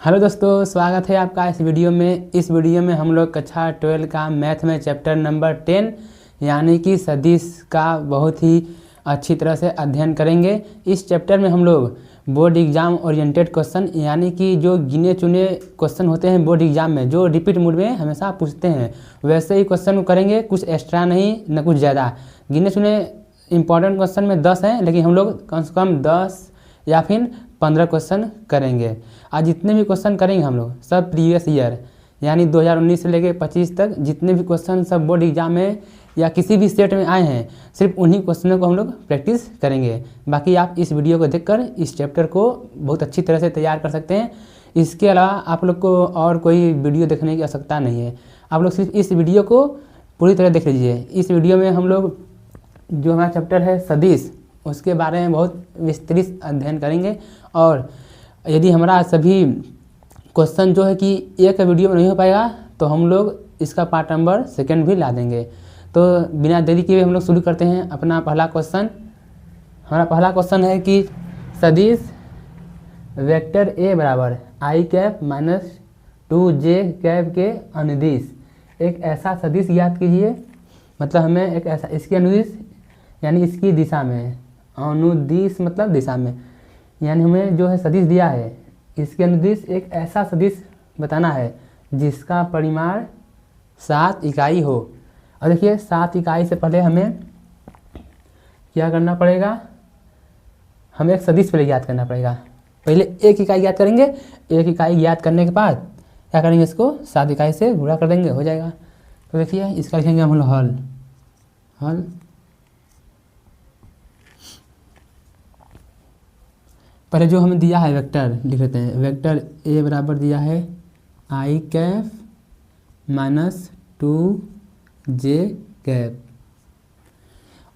Hello दोस्तों, स्वागत है आपका इस वीडियो में। इस वीडियो में हम लोग कक्षा 12 का मैथ में चैप्टर नंबर 10 यानी कि सदिश का बहुत ही अच्छी तरह से अध्ययन करेंगे। इस चैप्टर में हम लोग बोर्ड एग्जाम ओरिएंटेड क्वेश्चन यानी कि जो गिने चुने क्वेश्चन होते हैं बोर्ड एग्जाम में, जो रिपीट मोड में हमेशा पूछते हैं, वैसे ही क्वेश्चन को करेंगे। कुछ एक्स्ट्रा नहीं न कुछ ज़्यादा। गिने चुने इंपॉर्टेंट क्वेश्चन में 10 हैं, लेकिन हम लोग कम से कम 10 या फिर 15 क्वेश्चन करेंगे। आज जितने भी क्वेश्चन करेंगे हम लोग सब प्रीवियस ईयर यानी 2019 से लेकर 25 तक जितने भी क्वेश्चन सब बोर्ड एग्जाम में या किसी भी स्टेट में आए हैं, सिर्फ उन्हीं क्वेश्चनों को हम लोग प्रैक्टिस करेंगे। बाकी आप इस वीडियो को देखकर इस चैप्टर को बहुत अच्छी तरह से तैयार कर सकते हैं। इसके अलावा आप लोग को और कोई वीडियो देखने की आवश्यकता नहीं है। आप लोग सिर्फ इस वीडियो को पूरी तरह देख लीजिए। इस वीडियो में हम लोग जो हमारा चैप्टर है सदिश, उसके बारे में बहुत विस्तृत अध्ययन करेंगे। और यदि हमारा सभी क्वेश्चन जो है कि एक वीडियो में नहीं हो पाएगा तो हम लोग इसका पार्ट नंबर 2 भी ला देंगे। तो बिना देरी किए हम लोग शुरू करते हैं अपना पहला क्वेश्चन। हमारा पहला क्वेश्चन है कि सदिश वेक्टर ए बराबर आई कैप माइनस 2j कैप के अनुदिश एक ऐसा सदिश ज्ञात कीजिए। मतलब हमें एक ऐसा इसकी अनुदिश यानी इसकी दिशा में, अनुदिश मतलब दिशा में, यानी हमें जो है सदिश दिया है इसके अनुदिश एक ऐसा सदिश बताना है जिसका परिमाण 7 इकाई हो। और देखिए 7 इकाई से पहले हमें क्या करना पड़ेगा, हमें एक सदिश पहले ज्ञात करना पड़ेगा। पहले 1 इकाई ज्ञात करेंगे। 1 इकाई ज्ञात करने के बाद क्या करेंगे, इसको 7 इकाई से गुणा कर देंगे, हो जाएगा। तो देखिए इसका लिखेंगे हम लोग हल। पहले जो हमें दिया है वेक्टर लिख लेते हैं। वेक्टर ए बराबर दिया है आई कैप माइनस 2j कैप।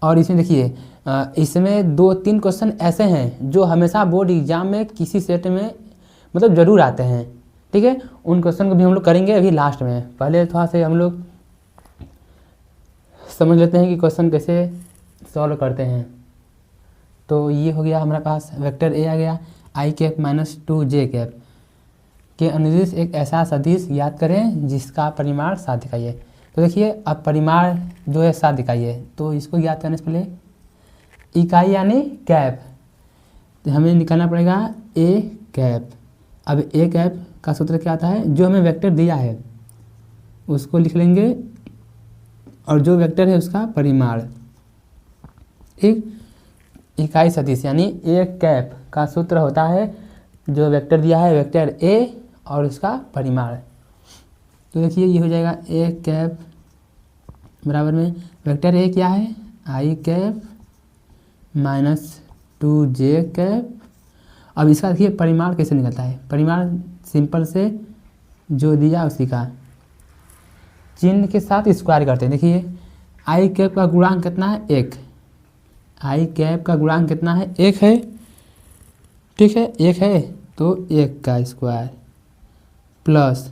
और इसमें देखिए इसमें 2-3 क्वेश्चन ऐसे हैं जो हमेशा बोर्ड एग्जाम में किसी सेट में मतलब ज़रूर आते हैं। ठीक है, उन क्वेश्चन को भी हम लोग करेंगे अभी लास्ट में। पहले थोड़ा से हम लोग समझ लेते हैं कि क्वेश्चन कैसे सॉल्व करते हैं। तो ये हो गया हमारे पास वेक्टर ए आ गया आई कैप माइनस 2j कैप के अनुदिश एक ऐसा सदिश याद करें जिसका परिमाण 7 इकाई है। तो देखिए अब परिमाण जो है 7 इकाई है, तो इसको याद करने से पहले इकाई यानी कैप, तो हमें निकालना पड़ेगा ए कैप। अब ए कैप का सूत्र क्या आता है, जो हमें वेक्टर दिया है उसको लिख लेंगे और जो वेक्टर है उसका परिमाण। ठीक, इकाई सदिश यानी ए कैप का सूत्र होता है जो वेक्टर दिया है वेक्टर ए और उसका परिमाण। तो देखिए ये हो जाएगा ए कैप बराबर में वेक्टर ए क्या है आई कैप माइनस 2j कैप। अब इसका देखिए परिमाण कैसे निकलता है। परिमाण सिंपल से जो दिया उसी का चिन्ह के साथ स्क्वायर करते हैं। देखिए आई कैप का गुणांक कितना है 1, आई कैप का गुणांक कितना है 1 है। ठीक है 1 है तो 1 का स्क्वायर प्लस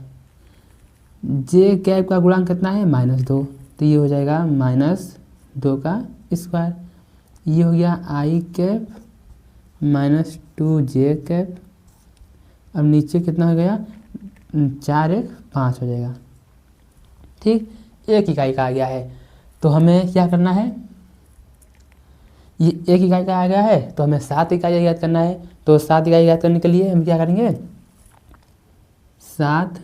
जे कैप का गुणांक कितना है -2, तो ये हो जाएगा -2 का स्क्वायर। ये हो गया आई कैप माइनस 2j कैप। अब नीचे कितना हो गया 4 1 5 हो जाएगा। ठीक, 1 इकाई का आ गया है। तो हमें क्या करना है, ये 1 इकाई का आ गया है तो हमें 7 इकाई याद करना है। तो 7 इकाई याद करने के लिए हम क्या करेंगे, 7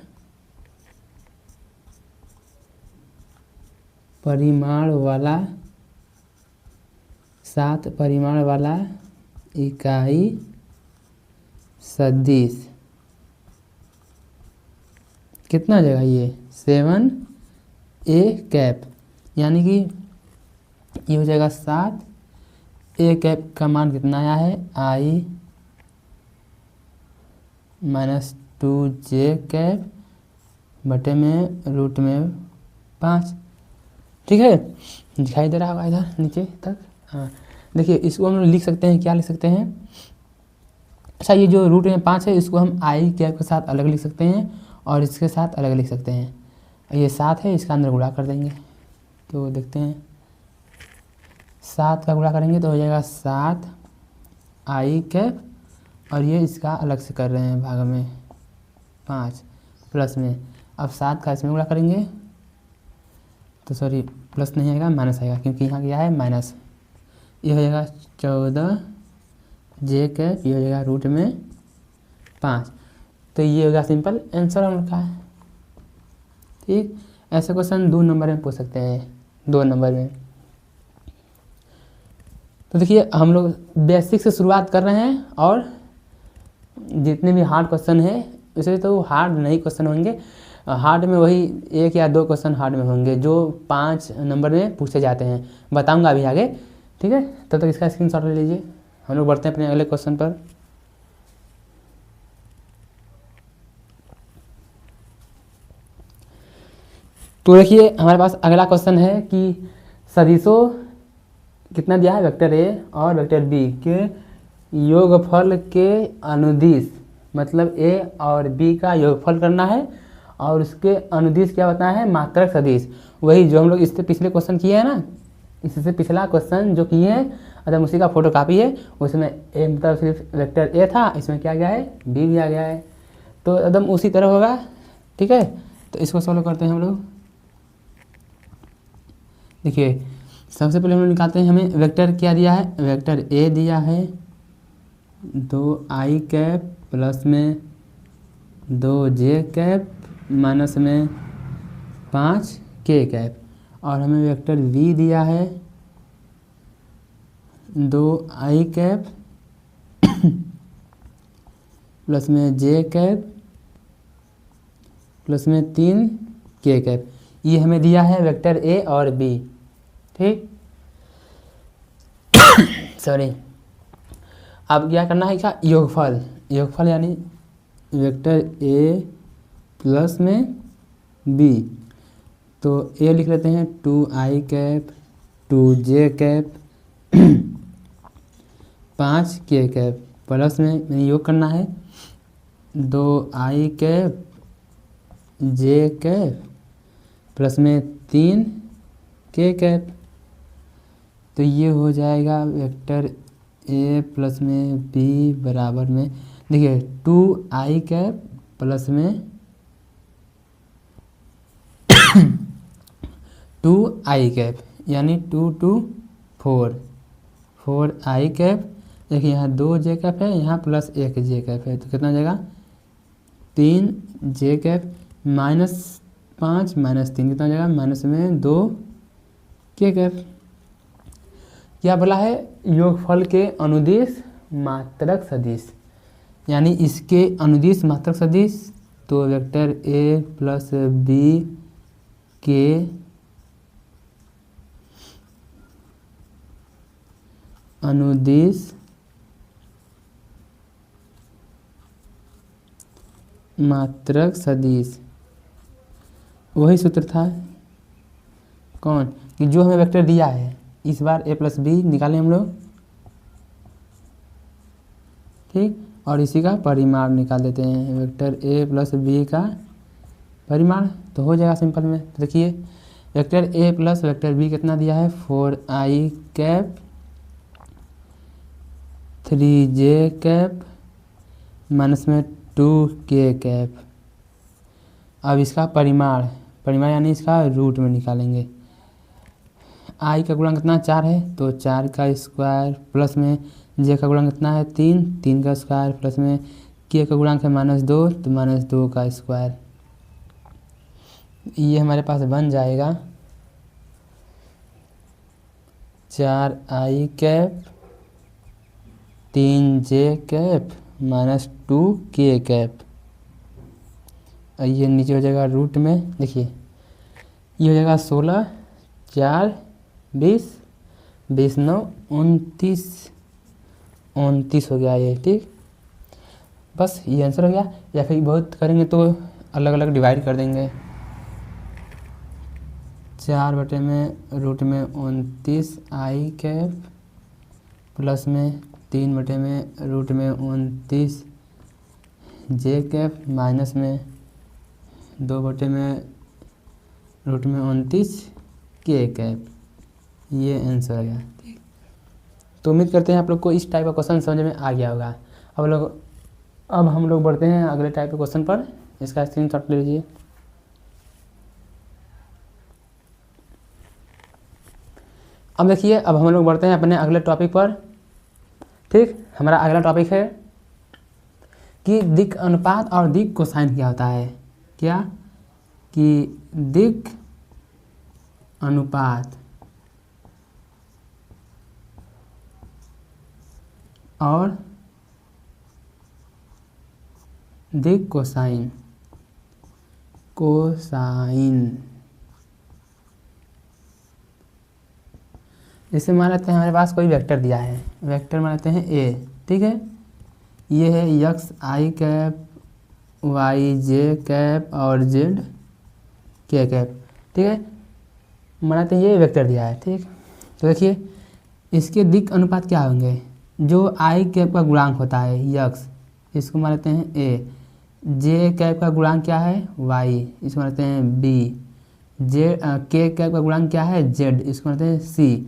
परिमाण वाला इकाई सदिश कितना हो जाएगा, ये 7a कैप, यानी कि ये हो जाएगा 7 ए कैप का मान कितना आया है आई माइनस 2j कैप बटे में रूट में 5। ठीक है, दिखाई दे रहा होगा इधर नीचे तक। हाँ देखिए इसको हम लिख सकते हैं, क्या लिख सकते हैं, अच्छा ये जो रूट में 5 है इसको हम आई कैप के साथ अलग लिख सकते हैं और इसके साथ अलग लिख सकते हैं। ये 7 है, इसका अंदर गुणा कर देंगे। तो देखते हैं 7 का गुणा करेंगे तो हो जाएगा 7 आई कैप और ये इसका अलग से कर रहे हैं भाग में 5 प्लस में, अब 7 का इसमें गुणा करेंगे तो सॉरी प्लस नहीं आएगा माइनस आएगा, क्योंकि यहाँ क्या है माइनस। ये हो जाएगा 14 जे कैप, ये हो जाएगा रूट में 5। तो ये होगा सिंपल आंसर हम लोग का। ठीक, ऐसे क्वेश्चन 2 नंबर में पूछ सकते हैं, 2 नंबर में। तो देखिए हम लोग बेसिक से शुरुआत कर रहे हैं, और जितने भी हार्ड क्वेश्चन है वैसे तो हार्ड नहीं क्वेश्चन होंगे, हार्ड में वही 1 या 2 क्वेश्चन हार्ड में होंगे जो 5 नंबर में पूछे जाते हैं, बताऊंगा अभी आगे। ठीक है, तब तक इसका स्क्रीनशॉट ले लीजिए। हम लोग बढ़ते हैं अपने अगले क्वेश्चन पर। तो देखिए हमारे पास अगला क्वेश्चन है कि सदिशों कितना दिया है, वेक्टर ए और वेक्टर बी के योगफल के अनुदिश, मतलब ए और बी का योगफल करना है, और उसके अनुदिश क्या बताना है, मात्रक सदिश। वही जो हम लोग इससे पिछले क्वेश्चन किए हैं ना, इससे पिछला क्वेश्चन जो किए हैं एकदम उसी का फोटो कापी है। उसमें ए मतलब सिर्फ वेक्टर ए था, इसमें क्या गया है, बी भी आ गया है, तो एकदम उसी तरह होगा। ठीक है, तो इसको सॉल्व करते हैं हम लोग। देखिए सबसे पहले हम लोग निकालते हैं, हमें वेक्टर क्या दिया है, वेक्टर ए दिया है 2i कैप प्लस में 2j कैप माइनस में 5k कैप, और हमें वेक्टर v दिया है 2i कैप प्लस में j कैप प्लस में 3k कैप। ये हमें दिया है वेक्टर ए और बी। ठीक सॉरी, अब क्या करना है, क्या योगफल, योगफल यानी वेक्टर ए प्लस में बी। तो ए लिख लेते हैं 2i cap 2j cap 5k cap, plus में योग करना है 2i cap j cap plus में 3k कैप। तो ये हो जाएगा वेक्टर ए प्लस में बी बराबर में, देखिए 2i कैप प्लस में 2i कैप यानी 2 2 4 4i कैप। देखिए यहाँ 2j कैप है, यहाँ प्लस 1j कैप है, तो कितना हो जाएगा 3j कैप माइनस 5 माइनस 3 कितना हो जाएगा, माइनस में 2k कैप। क्या बोला है, योगफल के अनुदिश मात्रक सदिश, यानी इसके अनुदिश मात्रक सदिश। तो वेक्टर ए प्लस बी के अनुदिश मात्रक सदिश, वही सूत्र था कौन, कि जो हमें वेक्टर दिया है, इस बार a प्लस बी निकालें हम लोग। ठीक, और इसी का परिमाण निकाल देते हैं, वेक्टर a प्लस बी का परिमाण, तो हो जाएगा सिंपल में। तो देखिए vector a plus vector b कितना दिया है, 4i cap 3j cap minus में 2k कैप। अब इसका परिमाण, परिमाण यानी इसका रूट में निकालेंगे। i का गुणा कितना 4 है, तो 4 का स्क्वायर प्लस में j का गुणा कितना है 3, 3 का स्क्वायर प्लस में k का गुणांक है -2, तो -2 का स्क्वायर। ये हमारे पास बन जाएगा 4i cap 3j cap minus 2k cap. ये नीचे हो जाएगा रूट में, देखिए ये हो जाएगा 16 4 20 20 9 29 29 हो गया ये। ठीक, बस ये आंसर हो गया। या फिर बहुत करेंगे तो अलग अलग डिवाइड कर देंगे, 4 बटे में रूट में 29 i कैप प्लस में 3 बटे में रूट में 29 j कैप माइनस में 2 बटे में रूट में 29 k कैप। ये आंसर आ गया। ठीक, तो उम्मीद करते हैं आप लोग को इस टाइप का क्वेश्चन समझ में आ गया होगा। अब हम लोग बढ़ते हैं अगले टाइप के क्वेश्चन पर। इसका स्क्रीनशॉट ले लीजिए। अब देखिए, अब हम लोग बढ़ते हैं अपने अगले टॉपिक पर। ठीक, हमारा अगला टॉपिक है कि दिक् अनुपात और दिक् कोसाइन क्या होता है। क्या कि दिक् अनुपात और दिक् कोसाइन जैसे मान लेते हैं हमारे पास कोई वेक्टर दिया है, वेक्टर मान लेते हैं ए। ठीक है, ये है यक्स आई कैप, वाई जे कैप और जेड के कैप। ठीक है, मानते हैं ये वेक्टर दिया है। ठीक, तो देखिए इसके दिक् अनुपात क्या होंगे। जो आई कैप का गुणांक होता है यक्स, इसको मान लेते हैं ए। जे कैप का गुणांक क्या है वाई, इसको मान लेते हैं बी। जे के कैप का गुणांक क्या है जेड, इसको मान लेते हैं सी।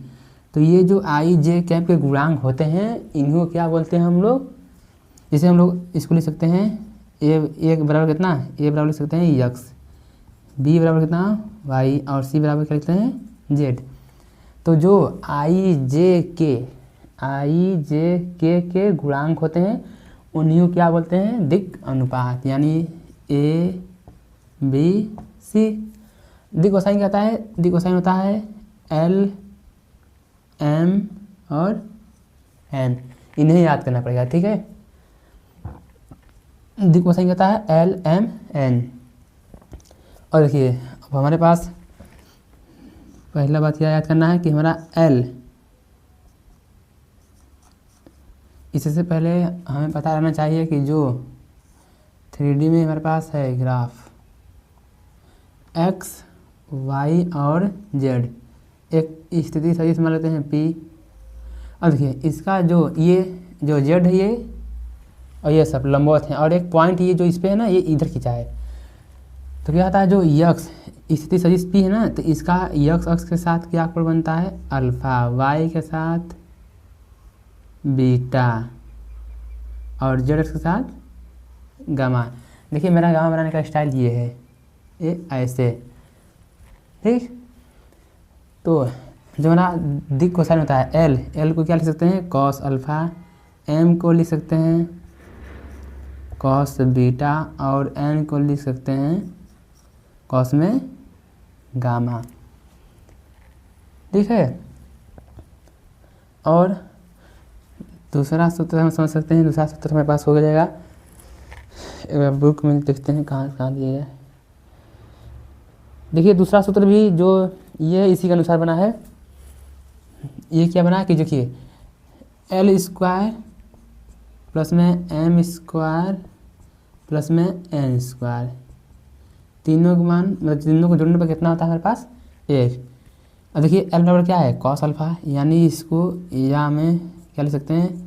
तो ये जो आई जे कैप के गुणांक होते हैं इनको क्या बोलते हैं हम लोग। जैसे हम लोग इसको लिख सकते हैं ए बराबर कितना, ए बराबर लिख सकते हैं यक्स, बी बराबर कितना वाई और सी बराबर क्या लिखते हैं जेड। तो जो आई जे के गुणांक होते हैं उन्हीं को क्या बोलते हैं दिक् अनुपात, यानी ए बी सी। दिक् कोसाइन क्या होता है, दिक् कोसाइन होता है एल एम और एन, इन्हें याद करना पड़ेगा। ठीक है, दिक् कोसाइन कहता है एल एम एन। और देखिए अब हमारे पास पहला बात क्या याद करना है कि हमारा एल, इससे पहले हमें पता रहना चाहिए कि जो 3D में हमारे पास है ग्राफ एक्स वाई और जेड, एक स्थिति सदिश मान लेते हैं पी। अब देखिए इसका जो ये जो जेड है ये और ये सब लंबवत हैं और एक पॉइंट ये जो इस पे है ना ये इधर खींचा है। तो क्या होता है जो यक्स स्थिति सदिश पी है ना, तो इसका यक्स अक्ष के साथ क्या कोण बनता है अल्फा, वाई के साथ बीटा और जेड अक्ष के साथ गामा। देखिए मेरा गामा बनाने का स्टाइल ये है, ये ऐसे। ठीक, तो जो हमारा दिक् कोसाइन होता है एल को क्या लिख सकते हैं कॉस अल्फा, एम को लिख सकते हैं कॉस बीटा और एन को लिख सकते हैं कॉस में गामा। ठीक है, और दूसरा सूत्र हम समझ सकते हैं, दूसरा सूत्र हमारे पास हो जाएगा, बुक में देखते हैं कहाँ दिए है। देखिए दूसरा सूत्र भी जो ये इसी के अनुसार बना है। ये क्या बना कि देखिए एल स्क्वायर प्लस में एम स्क्वायर प्लस में एन स्क्वायर, तीनों का मान मतलब तीनों को जोड़ने पर कितना होता है हमारे पास एक। अब देखिए एल बराबर क्या है कॉस अल्फा, यानी इसको या में क्या लिख सकते हैं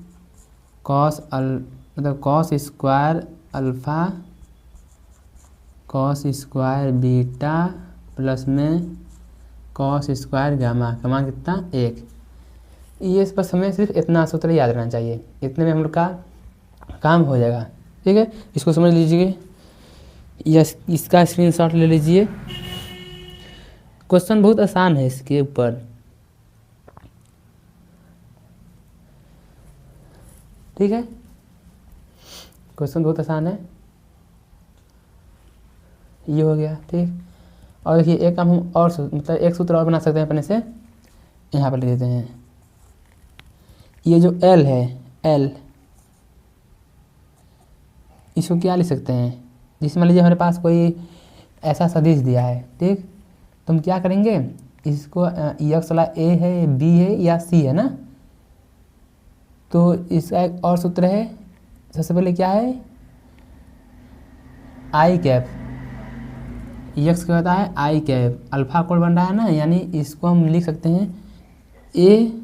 मतलब cos square alpha cos square beta plus में कॉस स्क्वायर गामा का मान कितना एक। ये इस पर हमें सिर्फ इतना सूत्र याद रहना चाहिए, इतने में हम लोग का काम हो जाएगा। ठीक है, इसको समझ लीजिए या इसका स्क्रीनशॉट ले लीजिए। क्वेश्चन बहुत आसान है इसके ऊपर। ठीक है, क्वेश्चन बहुत आसान है, ये हो गया। ठीक, और देखिए एक काम हम और मतलब एक सूत्र और बना सकते हैं अपने से, यहाँ पर लिख देते हैं। ये जो एल है एल, इसको क्या लिख सकते हैं, जिसमें लीजिए हमारे पास कोई ऐसा सदिश दिया है। ठीक, तो हम क्या करेंगे इसको एक्स वाला ए है बी है या सी है ना, तो इसका एक और सूत्र है। सबसे पहले क्या है आई कैप, यक्स क्या होता है आई कैप, अल्फा कोण बन रहा है ना, यानी इसको हम लिख सकते हैं ए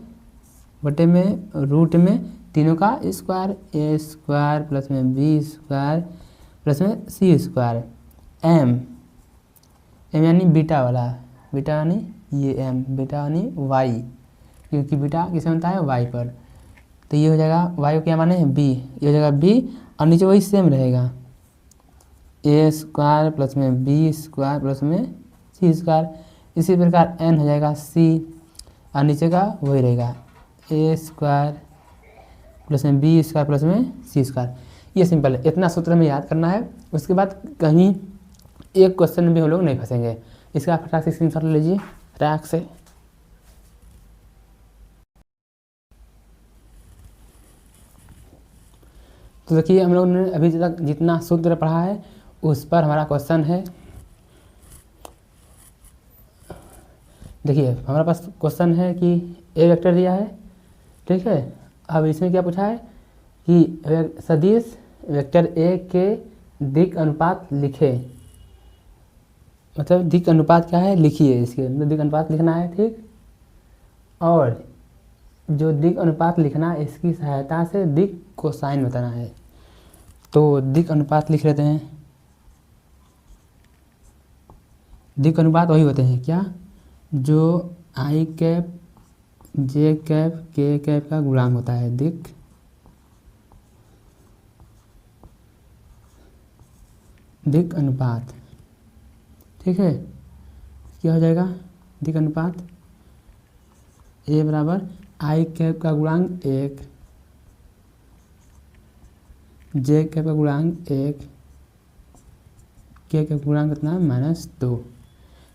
बटे में रूट में तीनों का स्क्वायर, ए स्क्वायर प्लस में बी स्क्वायर प्लस में सी स्क्वायर, एम यानी बीटा वाला, बीटा यानी ये एम, बीटा यानी वाई, क्योंकि बीटा किसे बनता है वाई पर। तो ये हो जाएगा वाई को क्या माने बी, ये हो जाएगा बी और नीचे वही सेम रहेगा ए स्क्वायर प्लस में बी स्क्वायर प्लस में सी स्क्वायर। इसी प्रकार एन हो जाएगा सी और नीचे का वही रहेगा ए स्क्वायर प्लस में बी स्क्वायर प्लस में सी स्क्वायर। ये सिंपल है, इतना सूत्र में याद करना है। उसके बाद कहीं एक क्वेश्चन में भी हम लोग नहीं फंसेंगे। इसका फटाक से स्क्रीनशॉट ले लीजिए फटाक से। तो देखिए हम लोग ने अभी तक जितना सूत्र पढ़ा है उस पर हमारा क्वेश्चन है। देखिए हमारे पास क्वेश्चन है कि ए वेक्टर दिया है, ठीक है। अब इसमें क्या पूछा है कि सदिश वेक्टर ए के दिक् अनुपात लिखे, मतलब दिक् अनुपात क्या है लिखिए, इसके मतलब दिक् अनुपात लिखना है, ठीक। और जो दिक् अनुपात लिखना है इसकी सहायता से दिक् कोसाइन बताना है। तो दिक् अनुपात लिख लेते हैं। दिक् अनुपात वही होते हैं क्या, जो आई कैप जे कैप के कैप का गुणांक होता है दिक् अनुपात, ठीक है। क्या हो जाएगा दिक् अनुपात, ए बराबर आई कैप का गुणांक 1, जे कैप का गुणांक 1, के कैप का गुणांक कितना है -2।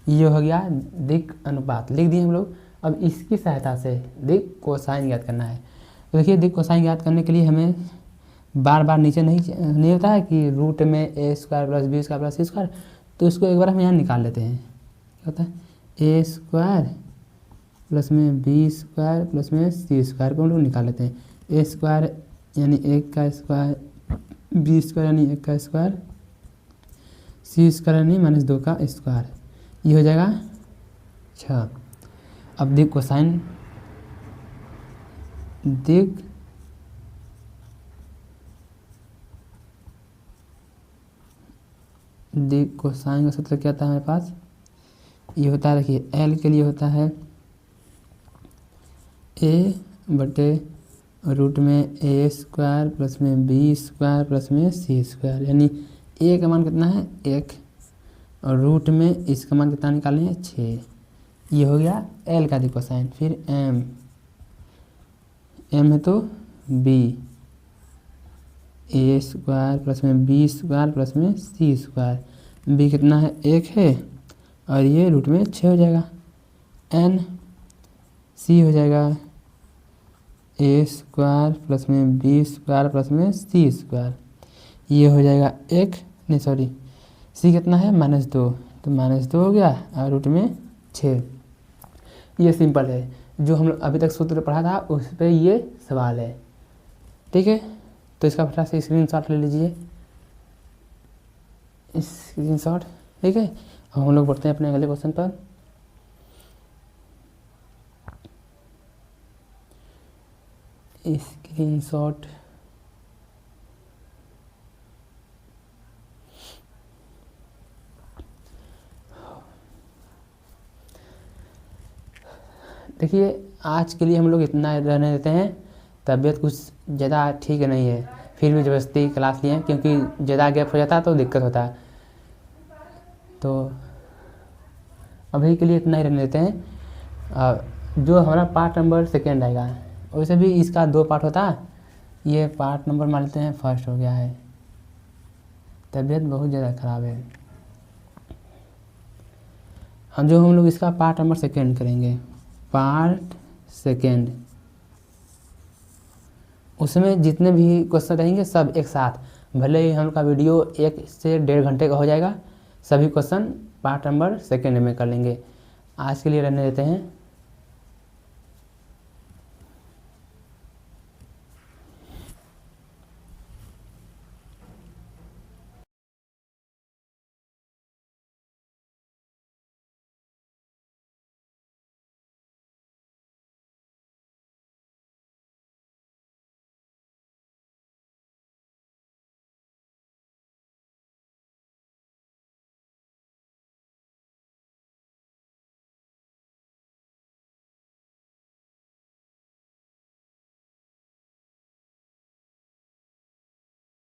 ये हो गया दिक् अनुपात, लिख दिए हम लोग। अब इसकी सहायता से दिक् कोसाइन ज्ञात करना है। तो देखिए दिक् कोसाइन ज्ञात करने के लिए हमें बार बार नीचे नहीं होता है कि रूट में a square plus b square plus c square, तो इसको एक बार हम यहाँ निकाल लेते हैं। क्या होता है ए स्क्वायर प्लस में बी स्क्वायर प्लस में सी स्क्वायर को हम लोग निकाल लेते हैं। ए स्क्वायर यानी 1 का स्क्वायर, बी स्क्वायर यानी 1 का स्क्वायर, सी स्क्वायर यानी -2 का स्क्वायर। ये हो जाएगा 6। अब दिक् कोसाइन, दिक् कोसाइन का सूत्र क्या था हमारे पास, ये होता है देखिए एल के लिए होता है ए बटे रूट में ए स्क्वायर प्लस में बी स्क्वायर प्लस में सी स्क्वायर, यानी ए का मान कितना है 1 और रूट में इसका मान कितना निकालें 6। ये हो गया एल का दिक् कोसाइन। फिर एम है तो बी, ए स्क्वायर प्लस में बी स्क्वायर प्लस में सी स्क्वायर, बी कितना है 1 है और ये रूट में 6 हो जाएगा। एन सी हो जाएगा ए स्क्वायर प्लस में बी स्क्वायर प्लस में सी स्क्वायर, ये हो जाएगा 1 नहीं सॉरी सी कितना है -2, तो -2 हो गया और रूट में 6। ये सिंपल है, जो हम लोग अभी तक सूत्र पढ़ा था उस पर ये सवाल है, ठीक है। तो इसका फटाक से स्क्रीनशॉट ले लीजिए, स्क्रीनशॉट, ठीक है। अब हम लोग बढ़ते हैं अपने अगले क्वेश्चन पर। स्क्रीनशॉट देखिए आज के लिए हम लोग इतना रहने देते हैं। तबीयत कुछ ज़्यादा ठीक नहीं है, फिर भी ज़बरदस्ती क्लास लिए क्योंकि ज़्यादा गैप हो जाता है तो दिक्कत होता है। तो अभी के लिए इतना ही रहने देते हैं। जो हमारा पार्ट नंबर 2 आएगा, वैसे भी इसका 2 पार्ट होता है, ये पार्ट नंबर मान लेते हैं 1 हो गया है। तबीयत बहुत ज़्यादा ख़राब है। हम लोग इसका पार्ट नंबर 2 करेंगे, पार्ट 2, उसमें जितने भी क्वेश्चन रहेंगे सब एक साथ, भले ही हम लोग का वीडियो 1 से 1.5 घंटे का हो जाएगा, सभी क्वेश्चन पार्ट नंबर 2 में कर लेंगे। आज के लिए रहने देते हैं।